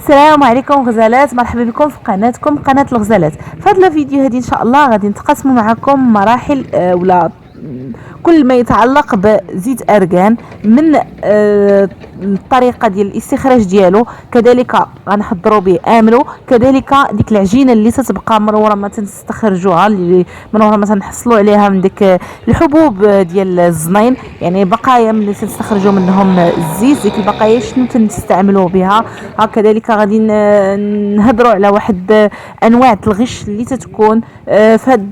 السلام عليكم غزالات، مرحبا بكم في قناتكم قناه الغزالات. في هذا الفيديو هذه ان شاء الله غادي نتقاسموا معكم مراحل ولا كل ما يتعلق بزيت ارغان من الطريقه ديال الاستخراج ديالو، كذلك غنحضروا به املو، كذلك ديك العجينه اللي تتبقى من ورا ما تستخرجوها، اللي من ورا ما تنحصلوا عليها من ديك الحبوب ديال الزنين، يعني بقايا من اللي تستخرجوا منهم الزيت، ديك البقايا شنو تنستعملوا بها. كذلك غادي نهضروا على واحد انواع الغش اللي تتكون في هذا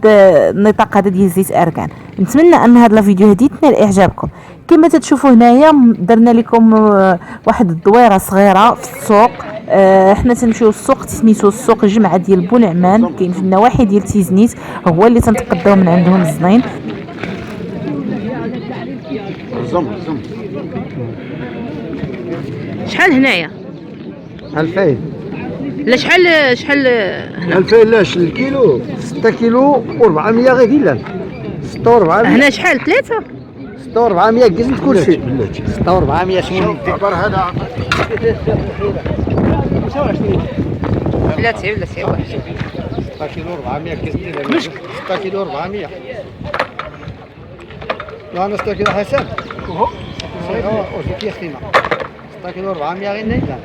النطاق هذا ديال زيت ارغان. نتمنى ان هذا الفيديو هذه تنال اعجابكم. كما تتشوفوا هنايا درنا لكم واحد الدويره صغيره في السوق. حنا تنمشيو للسوق سميتو السوق جمعه ديال بونعمان، كاين في النواحي ديال تيزنيت، هو اللي تنتقداو من عندهم الزنين. شحال هنايا؟ 2000. لا شحال هنا؟ 2000 لاش الكيلو 6 كيلو و400 غير كيلان 6400. هنا شحال 3 6400 قزمت كلشي 6400 شنو عبر هذا بلاتي 6 كيلو 400 قزمت 6 كيلو 400. لا انا 6 كيلو حسن هو كي خيمه 6 كيلو 400 غير نيلان.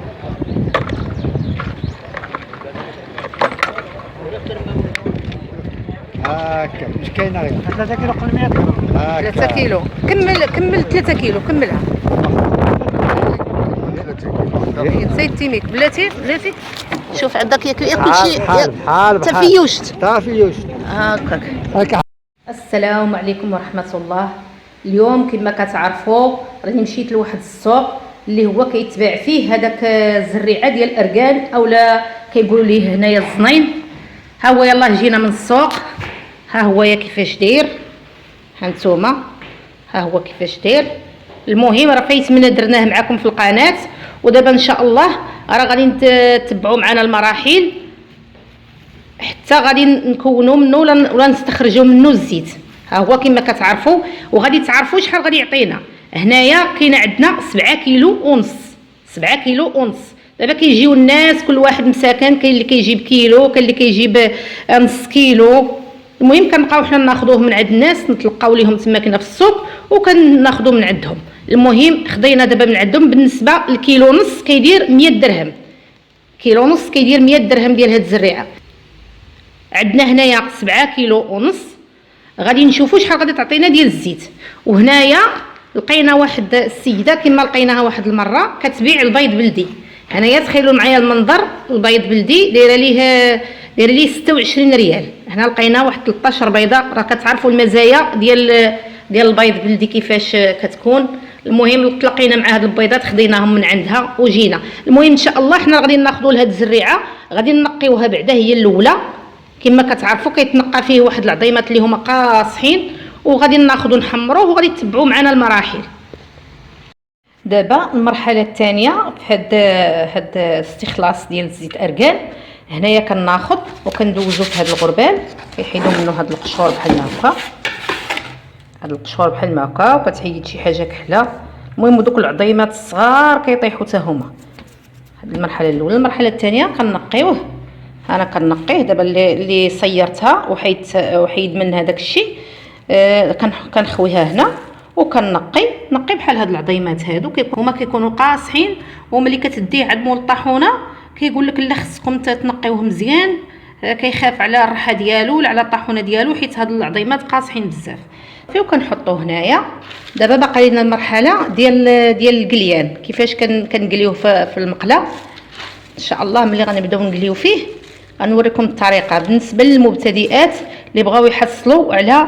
هاكا مش كاينه غير 3 كيلو قل 100 غرام. 3 كيلو كمل 3 كيلو كملها. نسيت تيميك بلاتي شوف عندك ياك كلشي تفيوشت تفيوشت هكاك. السلام عليكم ورحمه الله. اليوم كما كتعرفوا راني مشيت لواحد السوق اللي هو كيتباع فيه هذاك الزريعه ديال الارغان اولا كيقولوا ليه هنايا الزنين. ها هو يلاه جينا من السوق، ها هو كيفاش داير، ها نتوما ها هو كيفاش داير. المهم راه كيتمنى درناه معكم في القناه، ودابا ان شاء الله راه غادي نتبعوا معنا المراحل حتى غادي نكونوا منه ولا نستخرجوا منه الزيت. ها هو كما كتعرفوا، وغادي تعرفوا شحال غادي يعطينا. هنايا كاينه عندنا 7 كيلو ونص 7 كيلو ونص. دابا كيجيو الناس كل واحد مساكن، كاين اللي كيجيب كيلو، كاين اللي كيجيب نص كيلو. المهم كنبقاو حنا ناخذوه من عند الناس، نتلقاو ليهم تما كنا في السوق وكناخذو من عندهم. المهم خدينا دابا من عندهم. بالنسبه للكيلو نص كيدير 100 درهم، كيلو نص كيدير 100 درهم ديال هاد الزريعه. عندنا هنايا 7 كيلو ونص. غادي نشوفوا شحال غادي تعطينا ديال الزيت. وهنايا لقينا واحد السيده كما لقيناها واحد المره كتبيع البيض بلدي. هنايا تخيلوا معايا المنظر، البيض بلدي دايره ليه 26 ريال. هنا لقينا واحد 13 بيضه. راه كتعرفوا المزايا ديال البيض بلدي كيفاش كتكون. المهم تلاقينا مع هاد البيضات خديناهم من عندها وجينا. المهم ان شاء الله حنا غادي ناخذوا لهاد الزريعه، غادي نقيوها بعدا هي الاولى. كما كتعرفوا كيتنقى فيه واحد العظيمات اللي هما قاصحين، وغادي ناخذوا نحمروه وغادي تتبعوا معنا المراحل. دابا المرحله الثانيه في هاد الاستخلاص ديال الزيت ارغان. هنايا كناخذ وكندوزو في هاد الغربال، كيحيدوا منه هاد القشور بحال هكا، هاد القشور بحال هكا، وكتحيد شي حاجه كحله. المهم دوك العظيمات الصغار كيطيحوا حتى هما. هاد المرحله الاولى. المرحله الثانيه كنقيوه. انا كنقيه دابا اللي صيرتها وحيد من هذاك الشيء. كنخويها هنا وكنقي بحال هاد العظيمات هادو هما كيكونوا قاصحين. وملي كتديه عند مول الطاحونه كيقول لك لا خصكم تنقيوه مزيان، كيخاف على الراحه ديالو ولا على الطاحونه ديالو حيت هاد العظيمات قاصحين بزاف. فيه كنحطوه هنايا. دابا باقي لنا المرحله ديال القليان، كيفاش كنقليوه في المقله. ان شاء الله ملي غنبداو نقليو فيه غنوريكم الطريقه. بالنسبه للمبتدئات اللي بغاو يحصلوا على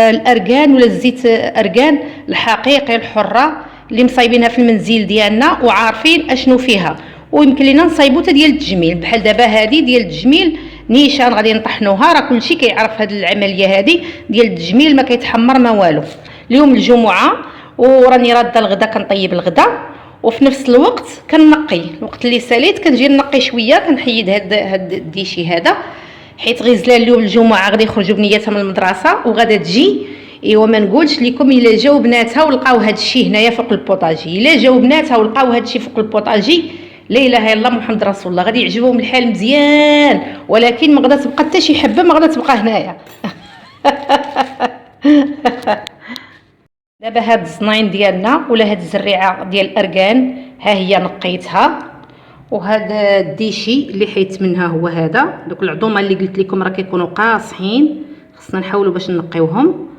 الارغان ولا الزيت ارغان الحقيقي الحره اللي مصايبينها في المنزل ديالنا وعارفين اشنو فيها، ويمكن لينا نصايبو حتى ديال التجميل. بحال دابا هذه ديال التجميل نيشان غادي نطحنوها. راه كلشي كيعرف هذه العمليه هذه ديال التجميل، ما كيتحمر ما والو. اليوم الجمعه وراني راده الغدا، كنطيب الغدا وفي نفس الوقت كنقي. الوقت اللي ساليت كنجي نقي شويه، كنحيد هاد الديشي هذا حيت غيزلان اليوم الجمعه غادي يخرجوا بنيتها من المدرسه وغادا تجي. ايوا ما نقولش لكم الا جاو بناتها ولقاو هاد الشيء هنايا فوق البوطاجي، الا جاو بناتها ولقاو هاد الشيء فوق البوطاجي لا اله الا الله محمد رسول الله، غادي يعجبهم الحال مزيان، ولكن ما غادا تبقى حتى شي حبه ما غادا تبقى هنايا. دابا هاد الزناين ديالنا ولا هاد الزريعه ديال الاركان ها هي نقيتها، وهذا الديشي اللي حيت منها هو هذا. دوك العظومه اللي قلت لكم راه كيكونوا قاصحين، خصنا نحاولوا باش نقيوهم.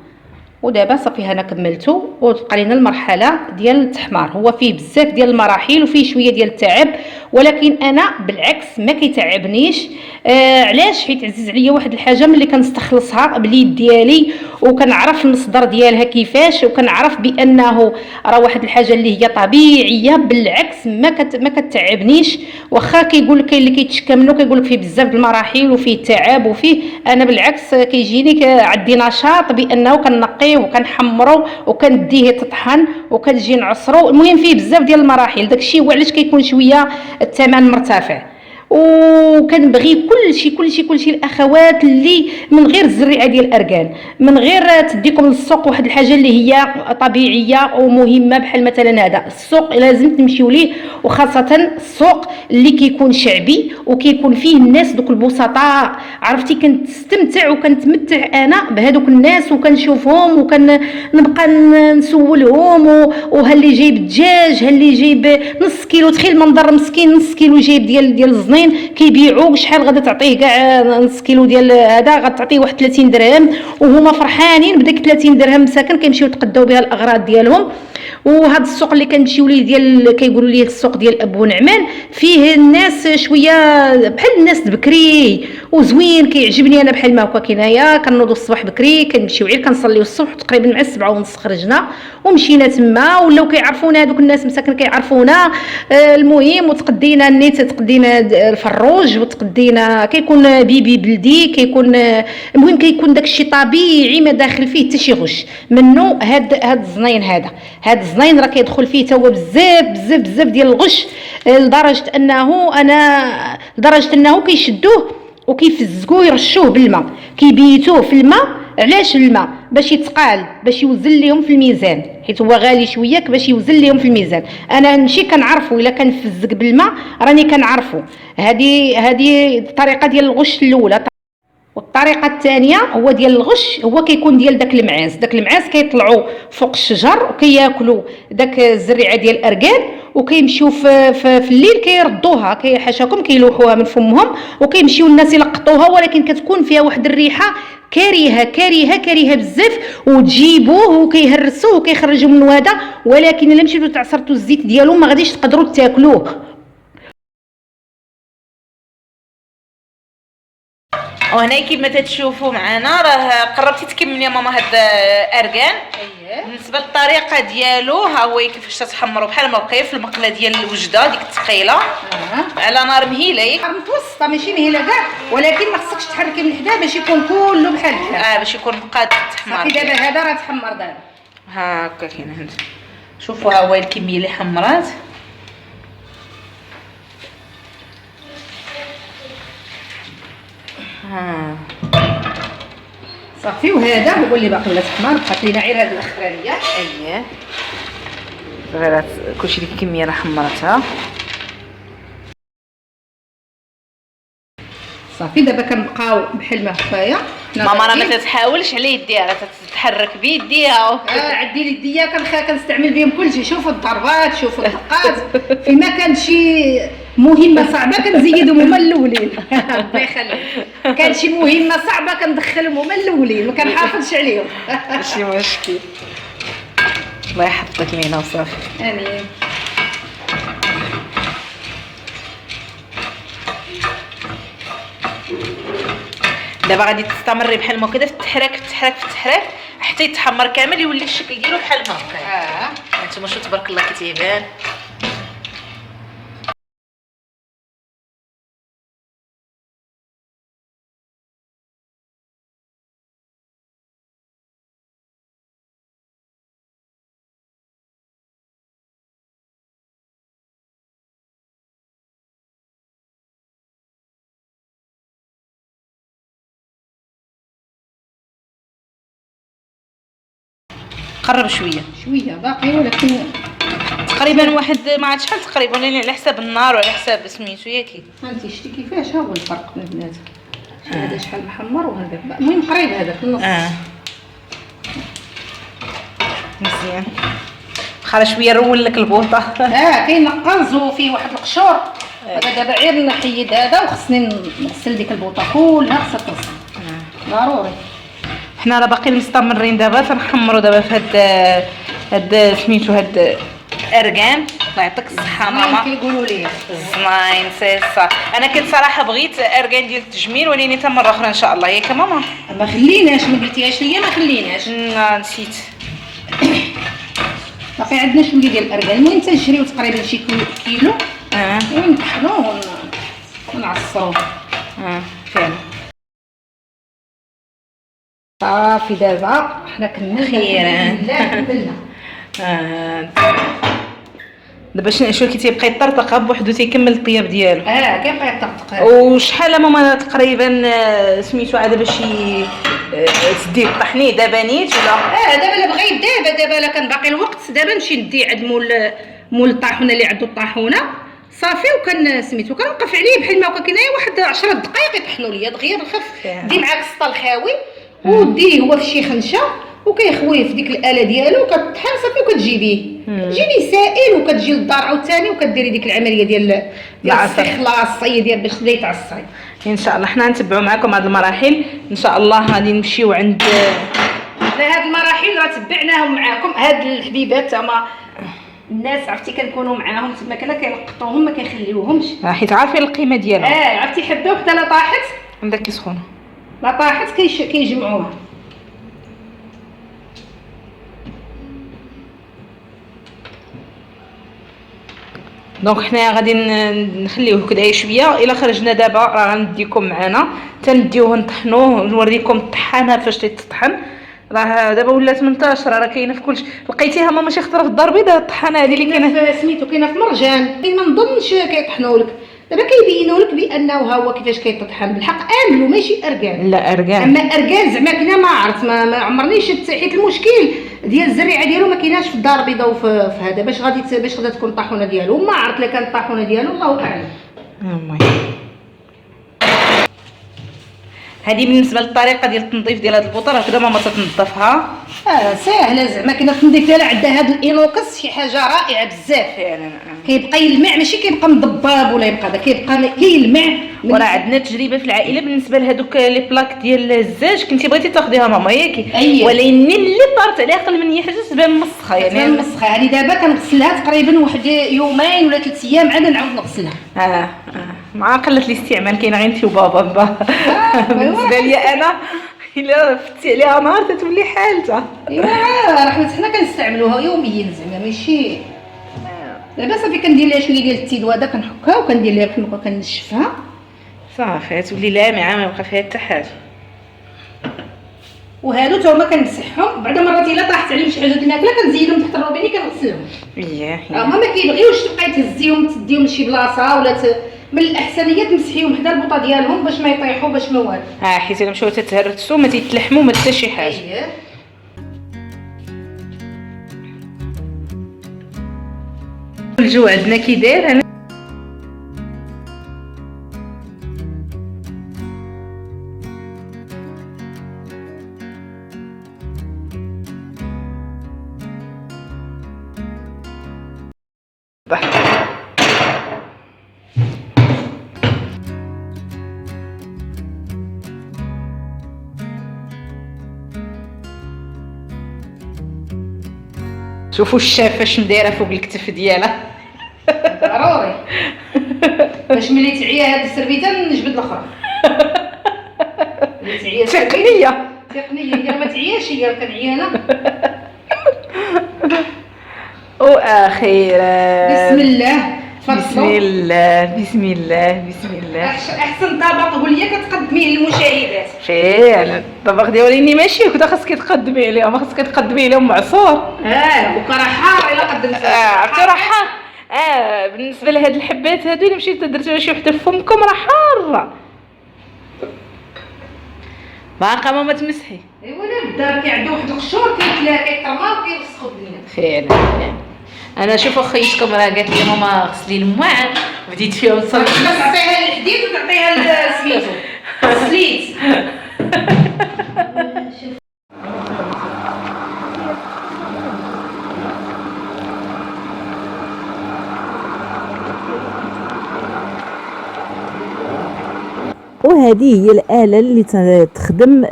ودابا صافي انا كملته، وتبقى لينا المرحله ديال التحمار. هو فيه بزاف ديال المراحل وفيه شويه ديال التعب، ولكن انا بالعكس ما كيتعبنيش. علاش؟ حيت عزيز عليا واحد الحاجه ملي كنستخلصها باليد ديالي وكنعرف المصدر ديالها كيفاش، وكنعرف بانه راه واحد الحاجه اللي هي طبيعيه، بالعكس ما كتعبنيش. واخا كيقول لك كاين اللي كيتشكى منه كيقول لك فيه بزاف د المراحل وفيه تعب وفيه، انا بالعكس كيجيني عندي نشاط بانه كنقيه وكنحمرو وكنديه تطحن وكنجي نعصرو. المهم فيه بزاف ديال المراحل، داكشي هو علاش كيكون شويه الثمن مرتفع. وكنبغي كلشي الاخوات اللي من غير الزريعه ديال الاركان، من غير تديكم للسوق واحد الحاجه اللي هي طبيعيه ومهمه، بحال مثلا هذا السوق لازم تمشيو ليه، وخاصه السوق اللي كيكون شعبي وكيكون فيه الناس دوك البسطاء. عرفتي كنستمتع وكنتمتع انا بهذوك الناس، وكنشوفهم وكنبقى نسولهم، وها اللي جايب الدجاج، ها اللي جايب نص كيلو. تخيل منظر مسكين نص كيلو جايب ديال الزنين كيبيعوا شحال غادا تعطيه كاع نص كيلو ديال هذا، غتعطيه واحد 30 درهم، وهما فرحانين بديك 30 درهم مساكن كيمشيو يتقداو بها الاغراض ديالهم. وهذا السوق اللي كنمشيو ليه ديال كيقولوا ليه السوق ديال ابو نعمان، فيه الناس شويه بحال الناس بكري وزوين، كيعجبني انا. بحال ما هكا كنايا كنوضوا الصباح بكري كنمشيو غير كنصليو الصبح تقريبا مع 7:30 خرجنا ومشينا تما، ولاو كيعرفونا هذوك الناس مساكن كيعرفونا. المهم وتقدينا النيت، تقدينا الفروج، وتقدينا كيكون بيبي بلدي، كيكون المهم كيكون داكشي طبيعي ما داخل فيه حتى شي غش منه. هاد الزنين هاد الزنين راه كيدخل فيه تا هو بزاف ديال الغش، لدرجه انه كيشدوه وكيفزقوه يرشوه بالماء، كيبيتوه في الماء. علاش الماء؟ باش يتقال، باش يوزن لهم في الميزان، حيت هو غالي شويه باش يوزن لهم في الميزان. انا نمشي كنعرفوا الا كان فزق بالماء راني كنعرفوا. هذه الطريقه ديال الغش الاولى. والطريقه الثانيه هو ديال الغش، هو كيكون ديال داك المعاز كيطلعوا فوق الشجر وكياكلوا داك الزريعه ديال الاركان، وكيمشيو في الليل كيردوها، حاشاكم كيلوحوها من فمهم وكيمشيو الناس يلقطوها، ولكن كتكون فيها واحد الريحه كريهه بزاف، وتجيبوه وكيهرسوه وكيخرجوا منه هذا. ولكن الا مشيتو تعصرتوا الزيت ديالو ما غاديش تقدروا تاكلوه. وهنا كيما تتشوفوا معنا راه قربتي تكملي يا ماما هاد الاركان. بالنسبه للطريقه ديالو ها هو كيفاش تتحمروا بحال ما بقى في المقله ديال الوجده ديك الثقيله على نار مهيله، متوسطه ماشي مهيله كاع، ولكن ما خصكش تحركي من حدا باش يكون كله بحال باش يكون قاد التحمار. صافي دابا هذا راه تحمر دابا هاكا كاين هنا. شوفوا ها هو الكميه اللي حمرات. صافي وهذا هو اللي باقي ولا تحمر، بقات لينا غير هذه الاخرانيه. غير كلشي ديك الكميه راه حمرتها. صافي دابا كنبقاو بحال ما هكايا. ماما راه ما تتحاولش على يديها، راه تتحرك بيديها. عندي يديا كنستعمل بهم كلشي. شوفوا الضربات، شوفوا الدقات، فيما كان شي مهمه صعبه كنزيدهم هما الاولين. الله يخليك، كان شي مهمه صعبه كندخلهم هما الاولين، ما كنحافظش عليهم. ماشي مشكل، الله يحفظك لينا وصافي. امين. دابا غادي تستمري بحال ما كده في التحراك حتى يتحمر كامل يولي الشكل ديالو بحال هكا. انتما شو تبارك الله كتيبان. قرب شويه باقي، ولكن تقريبا واحد ما عاد شحال تقريبا، لان على حساب النار وعلى حساب سميتو ياكي. انت شتي كيفاش، ها هو الفرق بين البنات. هذا شحال محمر وهذا المهم قريب هذا في النص. مزيان. خاله شويه نرول لك البوطه. كاين نقز وفيه واحد القشور. هذا دابا غير نحيد هذا وخصني نغسل ديك البوطه كلها، خصها تغسل ضروري. حنا راه باقيين مستمرين دابا تنحمروا دابا في هاد سميتو هاد الاركان. الله يعطيك الصحه ماما. كيقولوا لي زناين سيسا. انا كنت صراحه بغيت اركان ديال التجميل، ولكن حتى مره اخرى ان شاء الله ياك ماما. ما خليناش، ما قلتيهاش ليا، ما خليناش. نسيت. باقي عندنا شويه ديال الاركان. المهم تنشريو تقريبا شي كيلو ونطحنوه ونعصروه. فعلا. صافي دابا حنا كملنا خيرا. لا كملنا. دابا شنو كيتيبقى يطرطق بوحدو تيكمل الطياب ديالو. كيبقى يطرطق. وشحال ماما تقريبا سميتو عاد باش تدي طحنيه دابا نيت ولا؟ دابا لا بغيت دابا لا كان باقي الوقت، دابا نمشي ندي عند مول الطاحونه اللي عنده الطاحونه صافي، وكان سميتو كنوقف عليه بحال ما هكا كنايا واحد 10 دقائق يطحنوا ليا دغيا الخف. دي معاك السطل الخاوي وديه هو في شي خنشه وكيخويه في ديك الاله ديالو كطحن صافي وكتجيبيه. تجيني سائل وكتجي للدار عاوتاني وكديري ديك العمليه ديال الاستخلاص ديال باش تبدا يتعصري. ان شاء الله حنا نتبعوا معكم هذه المراحل ان شاء الله. غادي نمشيو عند هاد المراحل راه تبعناهم معاكم. هاد الحبيبات تما الناس عرفتي كنكونوا معاهم تما كنا كنلقطوهم ما كنخليوهمش، حيت عارفين القيمه ديالهم. عرفتي حبه وحده لا طاحت عندك كيسخونوا، لا طاحت كيجمعوها. دونك حنا غادي نخليوه كدا شويه. الا خرجنا دابا راه غنديكم معنا تنديوه نطحنوه نوريكم الطحانه فاش تطحن. راه دابا ولات منتشره، راه كاينه في كلشي. لقيتيها ماما شي خطره في الدار البيضاء الطحانه هذه اللي كاينه سميتو كاينه في مرجان. ما نظنش كيطحنوا لك دابا، كيبينوا لك بانه ها هو كيفاش كيطحن بالحق. املوا ماشي اركان. لا اركان. اما اركان زعما كنا ما عرفت ما عمرني شفت، حيت المشكل ديال الزريعه ديالو ما كايناش في الدار البيضاء وفي هذا باش غادا تكون الطاحونه ديالو. ما عرفت لا كانت الطاحونه ديالو الله اعلم. المهم هذه بالنسبه للطريقه ديال التنظيف ديال هذه البوطه. راه كدا ماما تتنظفها ساهله زعما كنا التنظيف ديالها عندها هذا الانوكس شي حاجه رائعه بزاف فعلا. كيبقى يلمع، ماشي كيبقى مضباب ولا يبقى هذا، كيبقى كيلمع. وراه عندنا تجربه في العائله بالنسبه لهذوك لي بلاك ديال الزاج. كنتي بغيتي تاخذيها ماما ياكي؟ ولكن اللي طارت عليها قبل من يحجز تبان مسخه يعني. مسخه هذه دابا كنغسلها تقريبا واحد يومين ولا 3 ايام عاد نعاود نغسلها. مع قله الاستعمال كاينه غير انت وبابا. بالنسبه لي انا الا فتي عليها نهار تتولي حالتها. راه حنا كنستعملوها يوميا زعما ماشي. دابا صافي كندير ليها شويه ديال التيدوا هذا كنحكها وكندير ليها بحال هكا كنشفها صافي تولي لامعه ما يبقى فيها حتى حاجه. وهادو تا هما كنمسحهم بعد مرات الا طاحت عليهم شي حاجه الماكله كنزيدهم تحت الروبيني كنغسلهم. هما ما كيبغيوش تبقاي تهزيهم تديهم لشي بلاصه ولا من الاحسنيه تمسحيهم حدا البوطه ديالهم باش ما يطيحوا باش ما والو. حيت الا مشاو تتهرسوا ما تيتلحموا ما حتى شي حاجه. الجو عندنا كي داير. شوفوا الشافه اش دايره فوق الكتف ديالها. ضروري باش ملي تعيا هاد السربيته نجبد الاخرى. تقنيه هي ما تعياش، هي كنعيا انا. واخيرا بسم الله بسم الله بسم الله بسم الله. احسن طبق هو اللي كتقدميه للمشاهدات. فعلا الطبق ديالي ماشي هكذا، خاصك تقدمي عليهم، خاصك تقدمي لهم معصور. وكرا حار الا قدمتيه. عرفتي راه حار. بالنسبه لهاد الحبات هادو اللي مشيتو درتوها شي وحده في فمكم راه حاره. باقا ماما تمسحي. ايوا لا الدار كيعندو واحد القشور كيترمى وكيوسخوا الدنيا. فعلا انا شوفوا خيتكم راه قالت لي ماما غسلي المواعن بديت فيهم صافي تعطيها الحديد وتعطيها سميتو السليت. وهذه هي الآلة اللي تخدم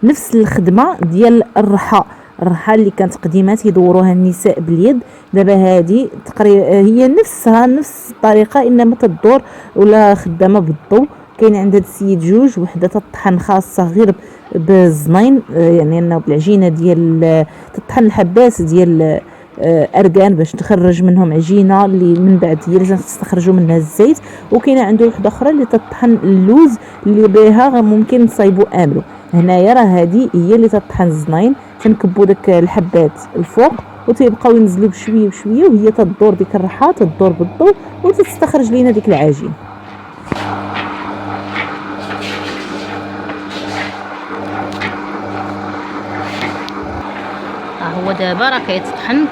نفس الخدمة ديال الرحى اللي كانت قديمة تيدوروها النساء باليد. دابا هذه تقريبا هي نفس الطريقة انما تدور ولا خدامة بالضوء. كاين عند هذا السيد جوج، وحده تطحن خاصة غير بالزنين يعني انه بالعجينة ديال تطحن الحبات ديال اركان باش تخرج منهم عجينه اللي من بعد هي لازم تستخرجوا منها الزيت. وكاينه عنده وحده اخرى اللي تطحن اللوز اللي بها ممكن تصايبوا املو. هنايا راه هذه هي اللي تطحن الزنين، تنكبوا داك الحبات الفوق وتيبقاو ينزلوا بشويه بشويه وهي تدور ديك الرحى تدور بالضوء وتستخرج لينا ديك العجين. هو دابا راه كيتطحن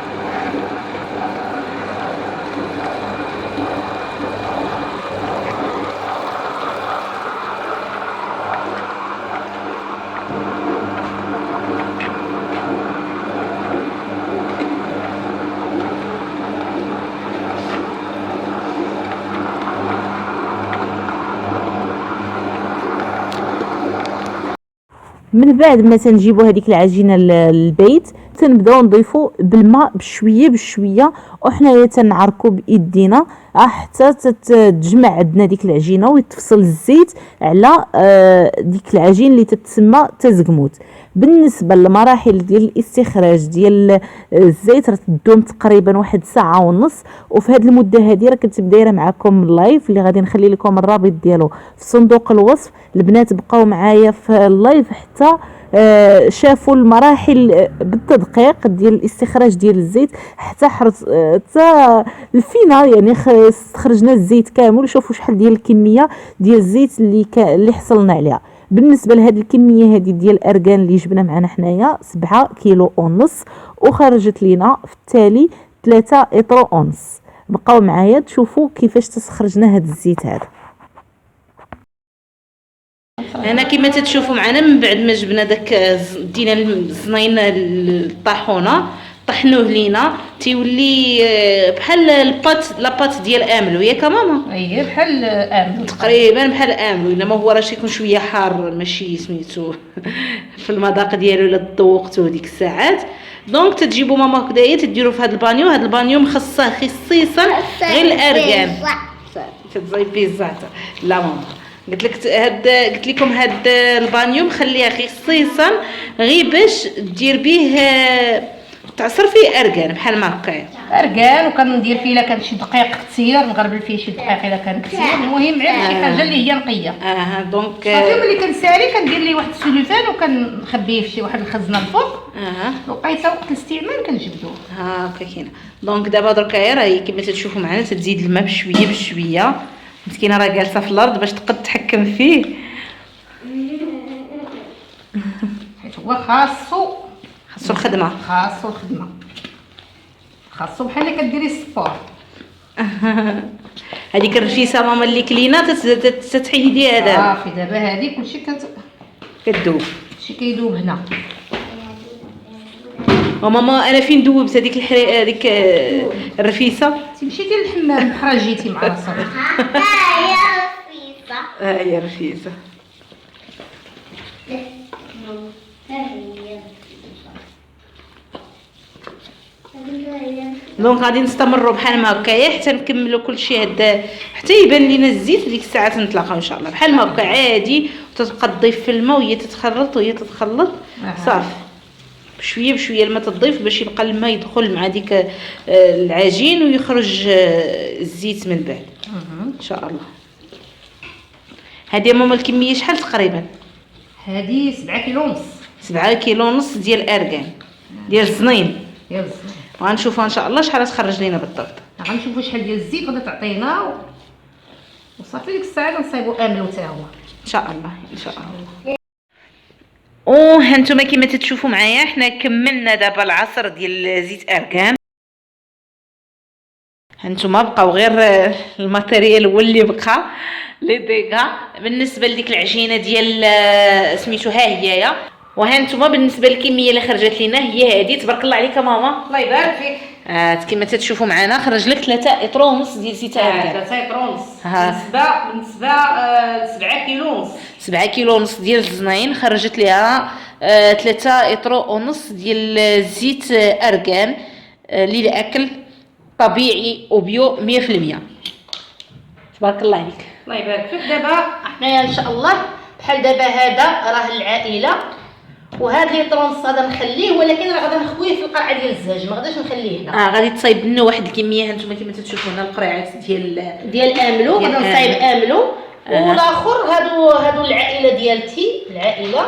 من بعد ما تنجيبوا هذيك العجينه للبيت تنبداو نضيفوا بالماء بشويه بشويه وحنايا تنعركوا بايدينا حتى تتجمع عندنا ديك العجينه ويتفصل الزيت على ديك العجين اللي تتسمى تزقموت. بالنسبه للمراحل ديال الاستخراج ديال الزيت راه تدوم تقريبا واحد ساعه ونص. وفي هذه المده هذه راه كنت دايره معكم اللايف اللي غادي نخلي لكم الرابط ديالو في صندوق الوصف. البنات بقاو معايا في اللايف حتى شافوا المراحل بالتدقيق ديال الاستخراج ديال الزيت حتى حتى الفينال يعني استخرجنا الزيت كامل وشوفوا شحال ديال الكميه ديال الزيت اللي حصلنا عليها. بالنسبه لهذه الكميه هذه ديال الاركان اللي جبنا معنا حنايا 7 كيلو ونص وخرجت لينا في التالي 3 اطرو ونص. بقاو معايا تشوفوا كيفاش تستخرجنا هذا الزيت هذا. هنا كما تتشوفوا معنا من بعد ما جبنا داك دينا الزنين الطاحونه طحنوه لينا تيولي بحال لاباط ديال املو ياك ماما. اييه بحال املو تقريبا بحال املو انما هو راه يكون شويه حار ماشي سميتو في المذاق ديالو الا ذوقتوه ديك الساعات. دونك تجيبوا ماما هكذايا تديروا في هذا البانيو مخصصه خصيصا غير الاركان تزايبي الزعتر. لا ماما قلت لكم هاد البانيو مخليها خصيصا غير باش دير به تعصر فيه اركان بحال ما هكايا اركان وكندير فيه الا كان شي دقيق كثير نغربل فيه شي دقيق الا كان كثير. المهم غير شي حاجه اللي هي نقيه. دونك صافي ملي كنسالي كندير ليه واحد السلوفان وكنخبيه في شي واحد الخزنه الفوق. لقيته وقت الاستعمال كنجبدوه هكا كاينه. دونك دابا دركا راهي كما تشوفوا معنا تزيد الماء بشويه بشويه. مسكينه راه جالسه في الارض باش تقد تحكم فيه حيت هو خاصو الخدمه خاصو بحال اللي كديري السبور. هذيك الرفيسه ماما اللي كلينا تتحيديها دابا صافي دابا هذه كلشي كتذوب كلشي كيذوب هنا. وماما انا فين دوبت هذيك الرفيسه تمشي ديال الحمام بحال جيتي مع راسك. هي رفيسه. دونك غادي نستمروا بحال ما هكايا حتى نكملوا كلشي هذا حتى يبان لينا الزيت. ديك الساعه نتلاقاو ان شاء الله بحال ما هكا عادي وتتبقى تضيف في الماء وهي تتخلط صافي بشويه بشويه الماء تضيف باش يبقى الماء يدخل مع ديك العجين ويخرج الزيت من بعد ان شاء الله. هذه ماما الكميه شحال تقريبا؟ هذه 7 كيلو ونص. 7 كيلو ونص ديال الاركان ديال الزنين. وغنشوفوا ان شاء الله شحال تخرج لينا بالضبط. غنشوفوا شحال ديال الزيت غادي تعطينا وصافي ديك الساعه غنصايبوا املو حتى هو ان شاء الله ان شاء الله. وهانتوما كما تتشوفوا معايا حنا كملنا دابا العصر ديال زيت اركان. هانتوما بقاو غير الماتيريال هو اللي بقى لي ديغا. بالنسبه لديك العجينه ديال سميتو ها هي وهانتوما بالنسبه للكميه اللي خرجت لينا هي هذه. تبارك الله عليك ماما، الله يبارك فيك. كما تتشوفوا معنا خرج لك 3 اطرو ونص ديال زيت ارغان. 3 لتر ونص. ها. بالنسبه 7 كيلو ونص. 7 كيلو ونص ديال الزناين خرجت ليها 3 اطرو ونص ديال زيت ارغان للاكل طبيعي وبيو 100%. تبارك الله عليك. الله يبارك فيك. دابا حنايا ان شاء الله بحال دابا هذا راه العائله، وهذا لي طرونس هذا نخليه، ولكن راه غادي نخويه في القرعه ديال الزاج، ما غاديش نخليه هنا. غادي تصايب لنا واحد الكميه. هانتوما كما تشوفوا هنا القريعات ديال املو، غادي نصايب املو. والاخر هادو العائله ديالتي العائله.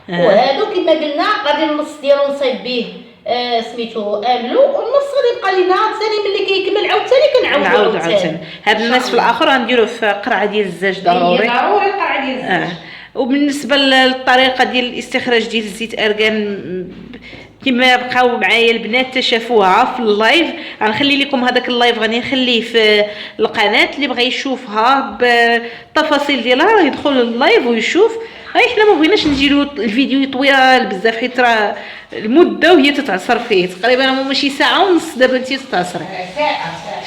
وهادو كما قلنا غادي النص ديالو نصايب به سميتو املو، والنص غادي يبقى لينا ثاني ملي كيكمل عاوتاني كنعاودو عاوتاني. هاد الناس في الاخر غنديروا في قرعه ديال الزاج ضروري. ضروري القرعه ديال الزاج. وبالنسبه للطريقه ديال الاستخراج ديال الزيت ارغان كما بقاو معايا البنات شافوها في اللايف، غنخلي لكم هذاك اللايف غادي نخليه في القناه. اللي بغى يشوفها بالتفاصيل ديالها راه يدخل لللايف ويشوف. حنا ما بغيناش نديرو الفيديو طويل بزاف، حيت راه المده وهي تتعصر فيه تقريبا ماشي ساعه ونص. دابا انت تتعصري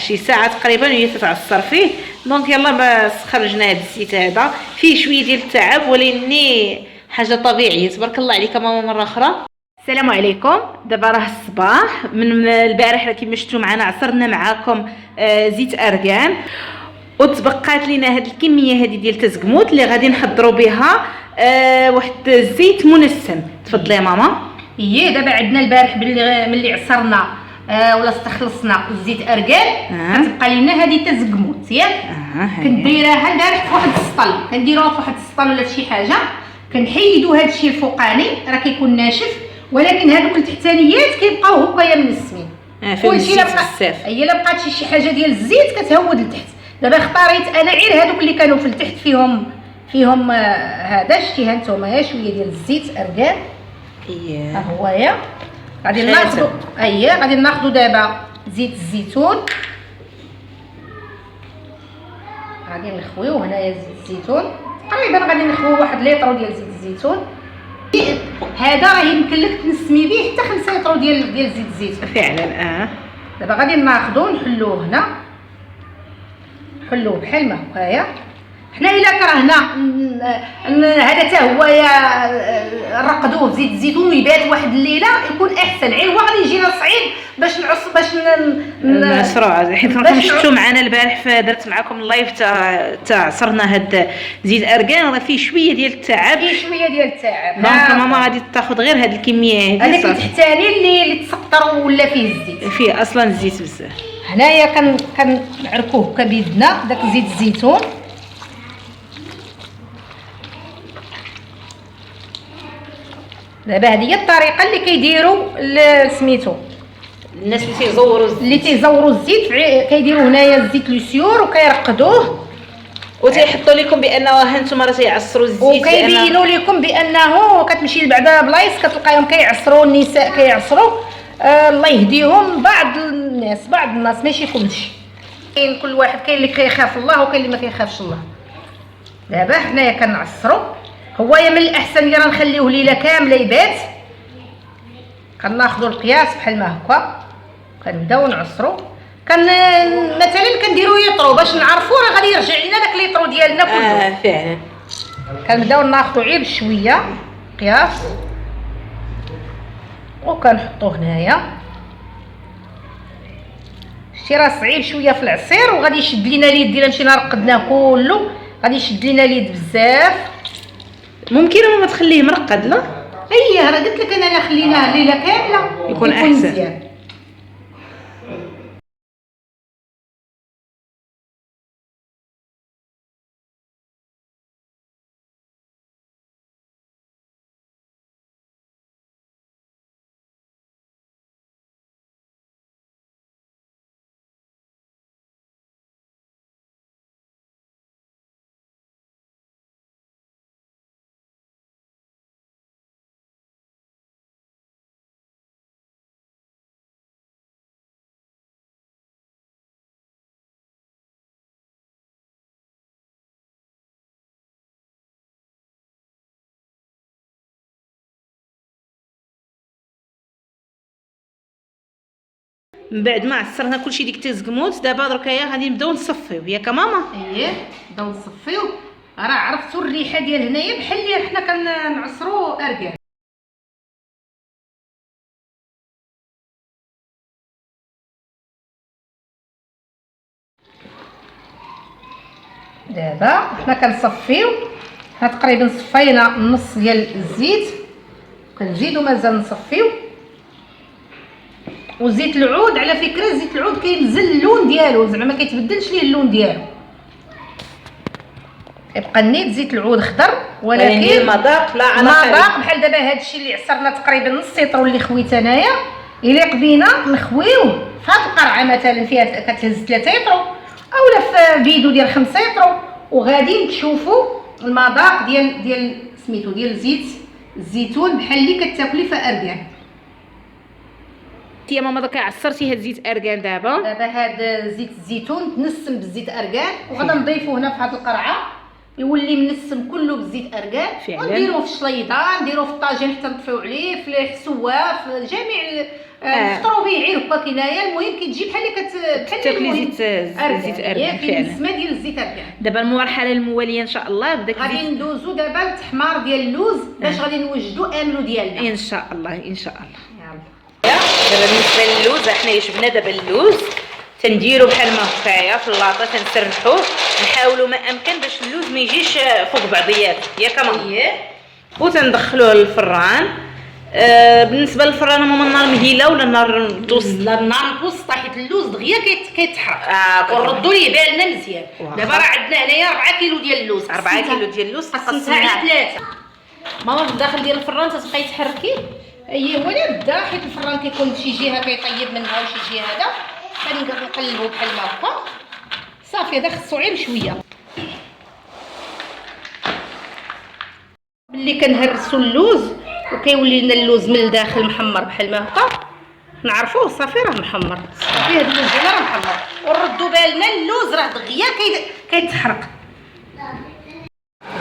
شي ساعه تقريبا وهي تتعصر فيه. دونك يلا ما خرجنا هذا الزيت هذا فيه شويه ديال التعب، ولكن حاجه طبيعيه. تبارك الله عليك ماما مره اخرى. السلام عليكم. دابا راه الصباح من البارح كما شفتوا معنا عصرنا معاكم زيت ارغان، وتبقات لينا هاد الكميه هذه ديال التزكموت اللي غادي نحضروا بها واحد الزيت منسم. تفضلي يا ماما. دابا عندنا البارح ملي عصرنا ولا استخلصنا الزيت ارغان كتبقى لينا هذه تزكموت ياك. كنديرها البارح في واحد السطل، كنديروها في واحد السطل ولا شي حاجه، كنحيدوا هذا الشيء الفوقاني راه كيكون ناشف، ولكن هذوك التحتانيات كيبقاو هكايا منسمين. كلشي بزاف. هي الا بقات شي حاجه ديال الزيت كتهود لتحت. دابا اختاريت انا غير هذوك اللي كانوا في التحت فيهم هذا شتي ها نتوما شويه ديال الزيت ارغان. ها هو غادي ناخذوا دابا زيت الزيتون، غادي نخويو هنايا زيت الزيتون تقريبا غادي نخويو واحد لتر ديال زيت الزيتون. هذا راه يمكن لك تنسمي به حتى 5 لتر ديال زيت الزيتون فعلا. دابا غادي ناخذوه نحلوه هنا، نحلوه بحال ما هكايا. حنا الا كرهنا هذا حتى هو نرقدوه في زيت الزيتون ويبات واحد الليله يكون احسن. غير هو غادي يجينا صعيب باش نعصروا. حيت راكم شفتوا معنا البارح درت معكم اللايف تاع عصرنا هاد زيت ارغان راه فيه شويه ديال التعب. دونك ماما غادي تاخذ غير هاد الكميه هذيك التحتاني اللي تسقطر ولا فيه الزيت، فيه اصلا الزيت بزاف. هنايا كنعركوه بيدنا داك زيت الزيتون. دابا هذه هي الطريقه اللي كيديروا سميتو الناس اللي تيزوروا الزيت كيديروا هنايا الزيت لوسيور وكيرقدوه وتيحطوا لكم بانه هانتوما راه تيعصروا الزيت، وكيبينوا لكم بانه كتمشي لبعدا بلايص كتلقاهم كيعصروا النساء كيعصروا. الله يهديهم. بعض الناس ماشي كلشي، كاين كل واحد، كاين اللي كيخاف الله وكاين اللي ما كيخافش الله. دابا حنايا كنعصروا، هو من الاحسن اللي راه نخليوه ليله كامله يبات. كناخذوا القياس بحال ما هكا كنبداو نعصروا. مثلا كنديروا يطرو باش نعرفوا راه غادي يرجع لنا داك ليطرو ديالنا كله. فعلا. كنبداو ناخذوا غير بشويه قياس وكنحطوه هنايا. شتي راه صعيب شويه في العصير وغادي يشد لينا اليد ديالنا. مشينا رقدناه كله غادي يشد لينا اليد بزاف. ممكن ما تخليه مرقد لا؟ راه قلت لك انا خليناه ليله كامله يكون احسن مزيان. من بعد ما عصرنا كلشي ديك التزكموت دابا دركايا غادي نبداو نصفيو ياك ماما. اييه نبداو نصفيو. راه عرفتوا الريحه ديال هنايا بحال اللي حنا كنعصروا اركان. دابا حنا كنصفيو. حنا تقريبا صفينا النص ديال الزيت، كنزيدو مازال نصفيو. وزيت العود على فكره زيت العود كينزل اللون ديالو، زعما ما كيتبدلش ليه اللون ديالو، كيبقى نيت زيت العود خضر، ولكن المذاق لا علاقه المذاق بحال دابا هادشي اللي عصرنا تقريبا نص سيطرو اللي خويت انايا، الا بغينا نخويوه في هاد القرعه مثلا فيها كتهز 3 يطرو اولا في فيديو ديال 5 يطرو، وغادي تشوفوا المذاق ديال سميتو ديال زيت الزيتون بحال اللي كتاكلي في اركان. يا ماما دركا عصرتي هاد زيت اركان دابا هاد زيت الزيتون تنسم بالزيت اركان، وغادا نضيفوه هنا في هاد القرعه يولي منسم كله بالزيت اركان، ونديروه في الشليطه، نديروه في الطاجين حتى نطفيو عليه في الحسوه في جميع نفطروا به عير هكا كنايه. المهم كتجي بحال اللي كتاكلي زيت اركان فعلا السما ديال الزيت اركان. دابا المرحله المواليه ان شاء الله بداك غادي ندوزو دابا للتحمار ديال اللوز باش غادي نوجدوا املو ديالنا ان شاء الله ان شاء الله. يلا دابا بالنسبه للوز حنا جبنا دابا اللوز تنديرو بحال ما هكايا في اللاطه تنسرحوه، نحاولوا ما امكن باش اللوز ما يجيش فوق بعضياته ياك ماما. وتندخلوه للفران. بالنسبه للفران ماما النار مهيله ولا النار متوسط؟ لا النار متوسطه حيت اللوز دغيا كيتحرق. ونردوا ليه بالنا مزيان. دابا راه عندنا هنايا 4 كيلو ديال اللوز، 4 كيلو ديال اللوز قسمتها على 3. ماما في الداخل ديال الفران تتبقاي تحركيه. اييه ولا بدا حيت الفران كيكون شي جهه كيطيب منها وشي جهه هذا كنقلبو بحال ما هكا صافي. هذا خصو غير شويه ملي كنهرسو اللوز وكيولي لنا اللوز من الداخل محمر بحال ما هكا نعرفوه صافي راه محمر. صافي هذا اللوز ديالنا راه محمر، ونردو بالنا اللوز راه دغيا كيتحرق.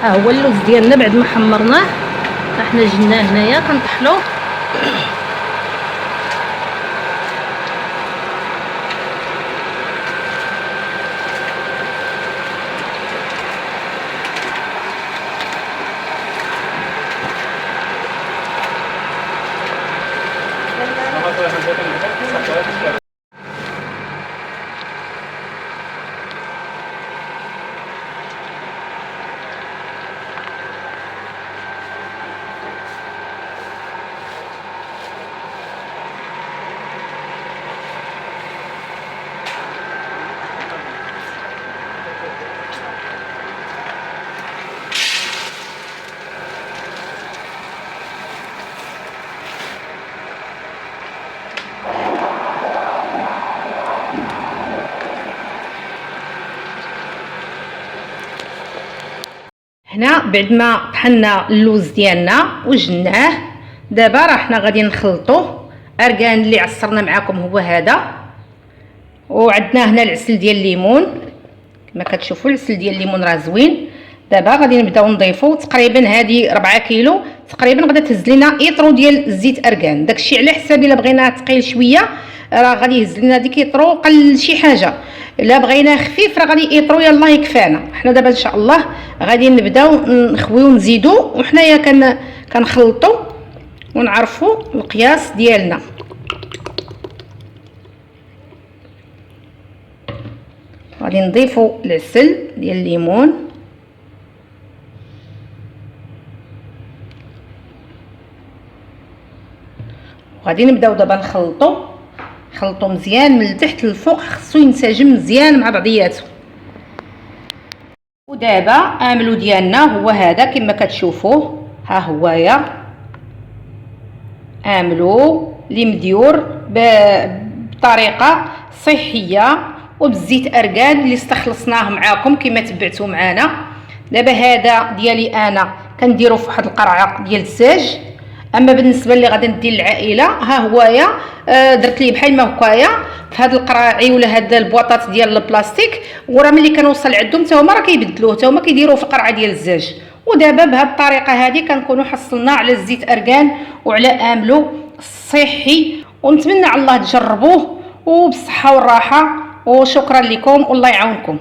ها هو اللوز ديالنا بعد ما حمرناه حنا جبناه هنايا كنطحنوه. هنا بعد ما طحنا اللوز ديالنا وجناه دابا راه حنا غادي نخلطوه. اركان اللي عصرنا معاكم هو هذا، وعندنا هنا العسل ديال الليمون كما كتشوفوا العسل ديال الليمون راه زوين. دابا غادي نبداو نضيفوا تقريبا هذه 4 كيلو تقريبا غادي تهز لنا ايطرو ديال الزيت اركان. داكشي على حساب الا بغيناه ثقيل شويه راه غادي يهز لنا ديك ايطرو قل شي حاجه، الا بغيناه خفيف راه غادي ايطرو يلاه يكفانا. حنا دابا ان شاء الله غادي نبداو نخويو ونزيدو وحنايا كنخلطوا ونعرفوا القياس ديالنا. غادي نضيفوا العسل ديال الليمون وغادي نبداو دابا نخلطوا مزيان من التحت للفوق، خصو ينسجم مزيان مع بعضياته. ودابا املو ديالنا هو هذا كما كتشوفوه، ها هويا املو اللي مديور بطريقه صحيه وبالزيت اركان اللي استخلصناه معاكم كما تبعتوا معنا. دابا هذا ديالي انا كنديرو في واحد القرعه ديال الدجاج، اما بالنسبه اللي غادي ندير للعائله ها هويا درت ليه بحال ما هكايا في هاد القراعي ولا هاد البواطات ديال البلاستيك، وراه ملي كنوصل عندهم حتى هما راه كيبدلوه حتى هما كيديروه في القرعه ديال الدجاج. ودابا بهاد الطريقه هذه كنكونوا حصلنا على الزيت اركان وعلى املو صحي، ونتمنى على الله تجربوه وبالصحه والراحه، وشكرا لكم والله يعاونكم.